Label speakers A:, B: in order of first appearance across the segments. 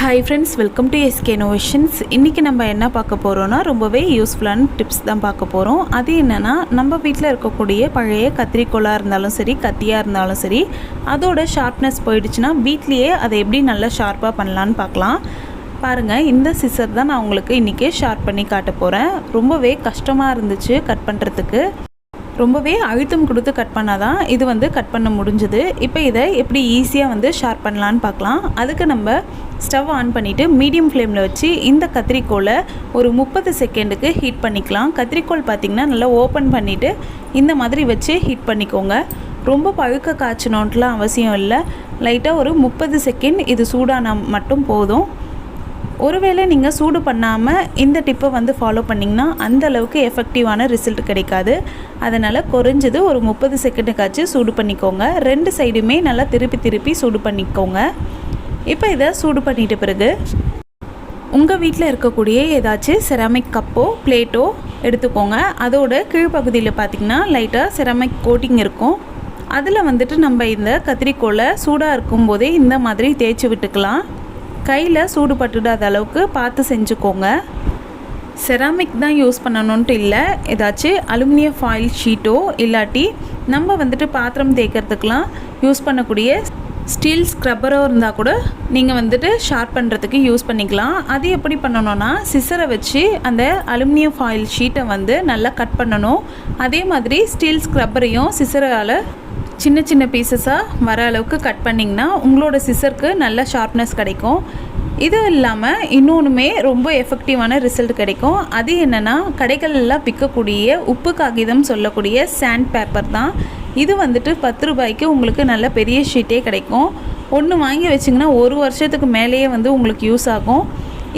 A: Hi friends, welcome to SK innovations. இன்றைக்கி நம்ம என்ன பார்க்க போகிறோன்னா ரொம்பவே யூஸ்ஃபுல்லான டிப்ஸ் தான் பார்க்க போகிறோம். அது என்னென்னா, நம்ம வீட்டில் இருக்கக்கூடிய பழைய கத்திரிக்கோலாக இருந்தாலும் சரி, கத்தியாக இருந்தாலும் சரி, அதோட ஷார்ப்னஸ் போயிடுச்சுன்னா வீட்லேயே அதை எப்படி நல்லா ஷார்ப்பாக பண்ணலான்னு பார்க்கலாம். பாருங்கள், இந்த சிசர் தான் நான் உங்களுக்கு இன்றைக்கி ஷார்ப் பண்ணி காட்ட போகிறேன். ரொம்பவே கஷ்டமாக இருந்துச்சு கட் பண்ணுறதுக்கு. ரொம்பவே அழுத்தம் கொடுத்து கட் பண்ணால் தான் இது கட் பண்ண முடிஞ்சுது. இப்போ இதை எப்படி ஈஸியாக ஷார்ப் பண்ணலான்னு பார்க்கலாம். அதுக்கு நம்ம ஸ்டவ் ஆன் பண்ணிவிட்டு மீடியம் ஃப்ளேமில் வச்சு இந்த கத்திரிக்கோலை ஒரு 30 செகண்டுக்கு ஹீட் பண்ணிக்கலாம். கத்திரிக்கோல் பார்த்திங்கன்னா நல்லா ஓப்பன் பண்ணிவிட்டு இந்த மாதிரி வச்சு ஹீட் பண்ணிக்கோங்க. ரொம்ப பழுக்க காய்ச்சணுன்ட்டுலாம் அவசியம் இல்லை. லைட்டாக ஒரு 30 செகண்ட் இது சூடான மட்டும் போதும். ஒருவேளை நீங்கள் சூடு பண்ணாமல் இந்த டிப்பை ஃபாலோ பண்ணிங்கன்னா அந்தளவுக்கு எஃபெக்டிவான ரிசல்ட் கிடைக்காது. அதனால் குறைஞ்சது ஒரு 30 செகண்டுக்காச்சு சூடு பண்ணிக்கோங்க. 2 சைடுமே நல்லா திருப்பி சூடு பண்ணிக்கோங்க. இப்போ இதை சூடு பண்ணிட்ட பிறகு உங்கள் வீட்டில் இருக்கக்கூடிய ஏதாச்சும் செராமிக் கப்போ பிளேட்டோ எடுத்துக்கோங்க. அதோட கீழ்ப்பகுதியில் பார்த்திங்கன்னா லைட்டாக செராமிக் கோட்டிங் இருக்கும். அதில் நம்ம இந்த கத்திரிக்கோலை சூடாக இருக்கும்போதே இந்த மாதிரி தேய்ச்சி விட்டுக்கலாம். கையில் சூடு பட்டுடாத அளவுக்கு பார்த்து செஞ்சுக்கோங்க. செராமிக் தான் யூஸ் பண்ணணுன்ட்டு இல்லை, ஏதாச்சும் அலுமினியம் ஃபாயில் ஷீட்டோ இல்லாட்டி நம்ம பாத்திரம் தேய்க்கிறதுக்கெலாம் யூஸ் பண்ணக்கூடிய ஸ்டீல் ஸ்க்ரப்பரோ இருந்தால் கூட நீங்கள் ஷார்ப் பண்ணுறதுக்கு யூஸ் பண்ணிக்கலாம். அது எப்படி பண்ணணுன்னா, சிசரை வச்சு அந்த அலுமினியம் ஃபாயில் ஷீட்டை நல்லா கட் பண்ணணும். அதே மாதிரி ஸ்டீல் ஸ்க்ரப்பரையும் சிசரால் சின்ன பீசஸாக வர அளவுக்கு கட் பண்ணிங்கன்னா உங்களோட சிசருக்கு நல்ல ஷார்ப்னஸ் கிடைக்கும். இது இல்லாமல் இன்னொன்றுமே ரொம்ப எஃபெக்டிவான ரிசல்ட் கிடைக்கும். அது என்னென்னா, கடைகளெல்லாம் விற்கக்கூடிய உப்பு காகிதம் சொல்லக்கூடிய சாண்ட் பேப்பர் தான். இது 10 ரூபாய்க்கு உங்களுக்கு நல்ல பெரிய ஷீட்டே கிடைக்கும். ஒன்று வாங்கி வச்சிங்கன்னா 1 வருஷத்துக்கு மேலேயே உங்களுக்கு யூஸ் ஆகும்.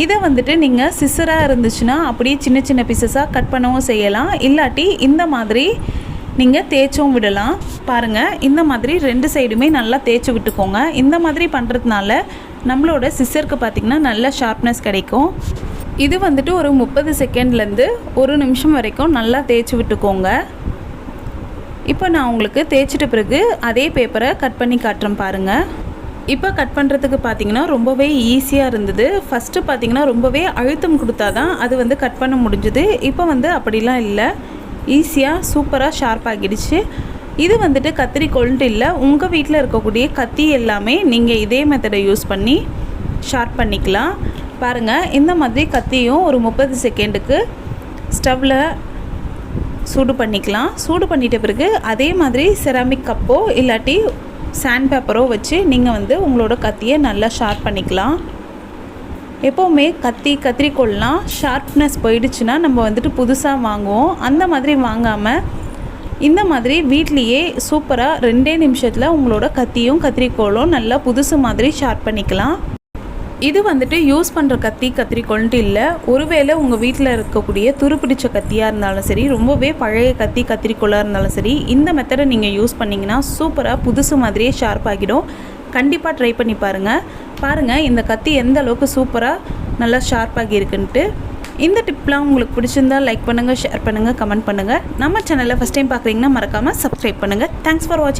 A: இதை நீங்கள் சிசராக இருந்துச்சுன்னா அப்படியே சின்ன பீசஸாக கட் பண்ணவும் செய்யலாம். இல்லாட்டி இந்த மாதிரி நீங்கள் தேய்ச்சும் விடலாம். பாருங்கள், இந்த மாதிரி 2 சைடுமே நல்லா தேய்ச்சி விட்டுக்கோங்க. இந்த மாதிரி பண்ணுறதுனால நம்மளோட சிசருக்கு பார்த்திங்கன்னா நல்ல ஷார்ப்னஸ் கிடைக்கும். இது ஒரு 30 செகண்ட்லேருந்து 1 நிமிஷம் வரைக்கும் நல்லா தேய்ச்சி விட்டுக்கோங்க. இப்போ நான் உங்களுக்கு தேய்ச்சிட்ட பிறகு அதே பேப்பரை கட் பண்ணி காட்டுறேன் பாருங்கள். இப்போ கட் பண்ணுறதுக்கு பார்த்திங்கன்னா ரொம்பவே ஈஸியாக இருந்தது. ஃபஸ்ட்டு பார்த்திங்கன்னா ரொம்பவே அழுத்தம் கொடுத்தா தான் அது கட் பண்ண முடிஞ்சுது. இப்போ அப்படிலாம் இல்லை, ஈஸியாக சூப்பராக ஷார்ப் ஆகிடுச்சு. இது கத்திரிக்கோல்ன்ட்டு இல்லை, உங்கள் வீட்டில் இருக்கக்கூடிய கத்தி எல்லாமே நீங்கள் இதே மெத்தடை யூஸ் பண்ணி ஷார்ப் பண்ணிக்கலாம். பாருங்கள், இந்த மாதிரி கத்தியும் ஒரு 30 செகண்டுக்கு ஸ்டவ்வில் சூடு பண்ணிக்கலாம். சூடு பண்ணிட்ட பிறகு அதே மாதிரி செராமிக் கப்போ இல்லாட்டி சாண்ட் பேப்பரோ வச்சு நீங்கள் உங்களோட கத்தியை நல்லா ஷார்ப் பண்ணிக்கலாம். எப்போவுமே கத்திரிக்கோல்லாம் ஷார்ப்னஸ் போயிடுச்சுன்னா நம்ம புதுசாக வாங்குவோம். அந்த மாதிரி வாங்காமல் இந்த மாதிரி வீட்லேயே சூப்பராக 2 நிமிஷத்தில் உங்களோட கத்தியும் கத்திரிக்கோளும் நல்லா புதுசு மாதிரி ஷார்ப் பண்ணிக்கலாம். இது யூஸ் பண்ணுற கத்திரிக்கோள்ன்ட்டு இல்லை, ஒருவேளை உங்கள் வீட்டில் இருக்கக்கூடிய துருப்பிடிச்ச கத்தியாக இருந்தாலும் சரி, ரொம்பவே பழைய கத்திரிக்கோளாக இருந்தாலும் சரி, இந்த மெத்தடை நீங்கள் யூஸ் பண்ணிங்கன்னா சூப்பராக புதுசு மாதிரியே ஷார்ப் ஆகிடும். கண்டிப்பாக ட்ரை பண்ணி பாருங்கள் இந்த கத்தி எந்த அளவுக்கு சூப்பராக நல்லா ஷார்ப்பாகி இருக்குன்ட்டு. இந்த டிப்லாம் உங்களுக்கு பிடிச்சிருந்தால் லைக் பண்ணுங்கள், ஷேர் பண்ணுங்கள், கமெண்ட் பண்ணுங்கள். நம்ம சேனலில் ஃபஸ்ட் டைம் பார்க்குறீங்கன்னா மறக்காமல் சப்ஸ்கிரைப் பண்ணுங்கள். தேங்க்ஸ் ஃபார் வாட்சிங்.